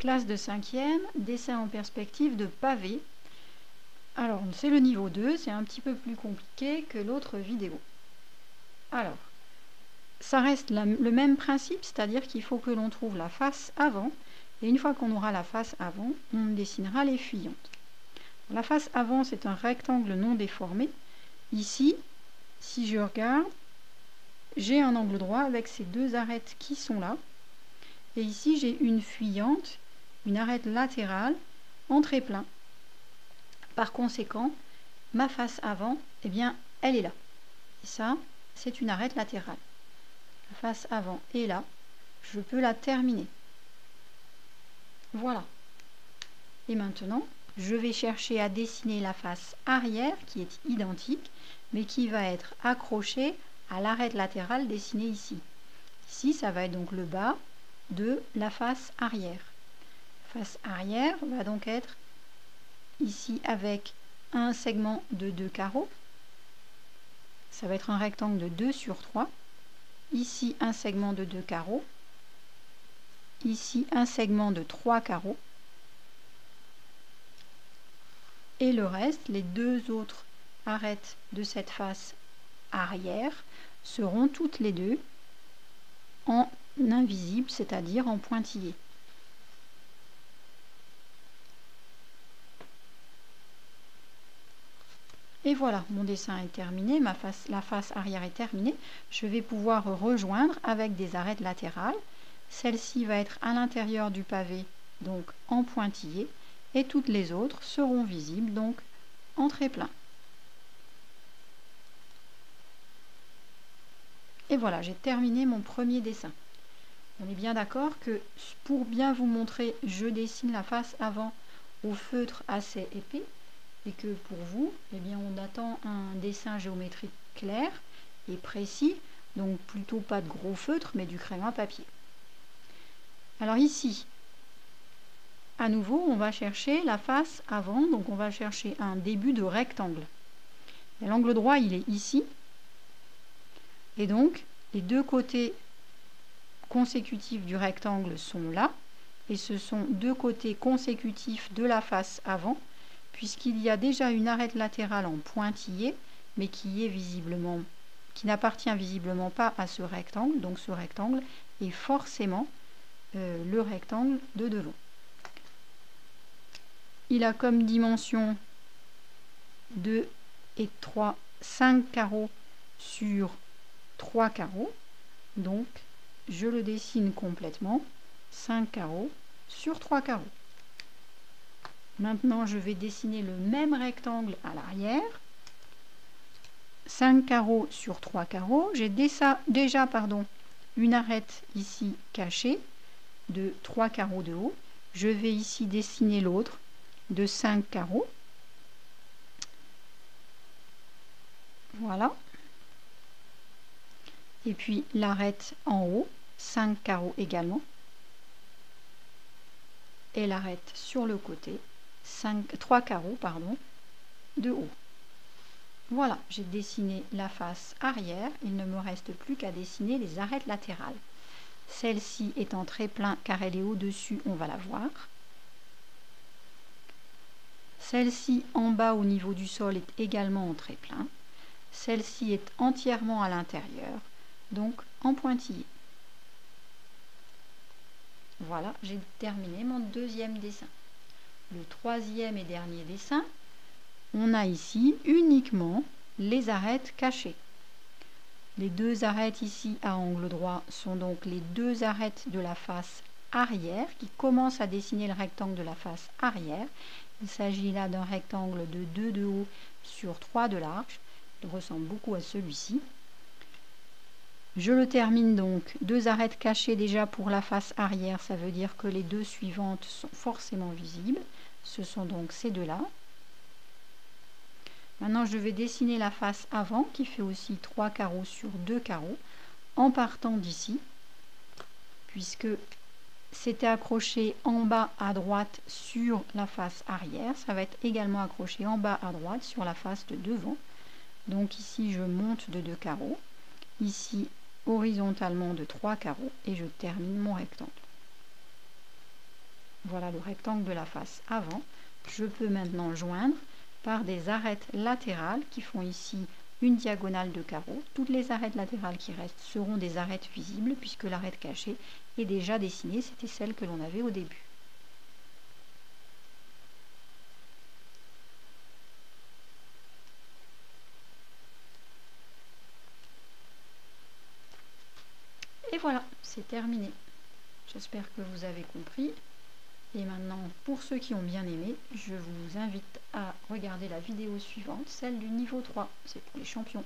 Classe de 5e, dessin en perspective de pavé. Alors, c'est le niveau 2, c'est un petit peu plus compliqué que l'autre vidéo. Alors, ça reste le même principe, c'est-à-dire qu'il faut que l'on trouve la face avant. Et une fois qu'on aura la face avant, on dessinera les fuyantes. La face avant, c'est un rectangle non déformé. Ici, si je regarde, j'ai un angle droit avec ces deux arêtes qui sont là. Et ici, j'ai une fuyante, une arête latérale en trait-plein. Par conséquent, ma face avant, eh bien, elle est là. Et ça, c'est une arête latérale. La face avant est là. Je peux la terminer. Voilà. Et maintenant, je vais chercher à dessiner la face arrière qui est identique, mais qui va être accrochée à l'arête latérale dessinée ici. Ici, ça va être donc le bas de la face arrière. Face arrière va donc être ici avec un segment de 2 carreaux. Ça va être un rectangle de 2 sur 3. Ici, un segment de 2 carreaux. Ici, un segment de 3 carreaux. Et le reste, les deux autres arêtes de cette face arrière, seront toutes les deux en invisible, c'est-à-dire en pointillé. Et voilà, mon dessin est terminé, la face arrière est terminée. Je vais pouvoir rejoindre avec des arêtes latérales. Celle-ci va être à l'intérieur du pavé, donc en pointillé, et toutes les autres seront visibles, donc en trait-plein. Et voilà, j'ai terminé mon premier dessin. On est bien d'accord que pour bien vous montrer, je dessine la face avant au feutre assez épais, et que pour vous, eh bien, on attend un dessin géométrique clair et précis, donc plutôt pas de gros feutre, mais du crayon à papier. Alors ici, à nouveau, on va chercher la face avant, donc on va chercher un début de rectangle. L'angle droit, il est ici, et donc les deux côtés consécutifs du rectangle sont là, et ce sont deux côtés consécutifs de la face avant, puisqu'il y a déjà une arête latérale en pointillé, mais qui n'appartient visiblement pas à ce rectangle. Donc ce rectangle est forcément le rectangle de devant. Il a comme dimension 2 et 3, 5 carreaux sur 3 carreaux. Donc je le dessine complètement, 5 carreaux sur 3 carreaux. Maintenant, je vais dessiner le même rectangle à l'arrière. 5 carreaux sur 3 carreaux. J'ai déjà une arête ici cachée de 3 carreaux de haut. Je vais ici dessiner l'autre de 5 carreaux. Voilà. Et puis l'arête en haut, 5 carreaux également. Et l'arête sur le côté, 3 carreaux de haut. Voilà, j'ai dessiné la face arrière. Il ne me reste plus qu'à dessiner les arêtes latérales. Celle-ci est en trait-plein car elle est au-dessus, on va la voir. Celle-ci en bas au niveau du sol est également en trait-plein. Celle-ci est entièrement à l'intérieur, donc en pointillé. Voilà, j'ai terminé mon deuxième dessin. Le troisième et dernier dessin, on a ici uniquement les arêtes cachées. Les deux arêtes ici à angle droit sont donc les deux arêtes de la face arrière qui commencent à dessiner le rectangle de la face arrière. Il s'agit là d'un rectangle de 2 de haut sur 3 de large. Il ressemble beaucoup à celui-ci. Je le termine donc, deux arêtes cachées déjà pour la face arrière, ça veut dire que les deux suivantes sont forcément visibles. Ce sont donc ces deux-là. Maintenant, je vais dessiner la face avant qui fait aussi 3 carreaux sur 2 carreaux en partant d'ici, puisque c'était accroché en bas à droite sur la face arrière. Ça va être également accroché en bas à droite sur la face de devant. Donc ici, je monte de 2 carreaux. Ici, horizontalement de 3 carreaux et je termine mon rectangle. Voilà. voilà le rectangle de la face avant. Je peux maintenant joindre par des arêtes latérales qui font ici une diagonale de carreau. Toutes les arêtes latérales qui restent seront des arêtes visibles puisque l'arête cachée est déjà dessinée, c'était celle que l'on avait au début. Et voilà, c'est terminé. J'espère que vous avez compris. Et maintenant, pour ceux qui ont bien aimé, je vous invite à regarder la vidéo suivante, celle du niveau 3. C'est pour les champions.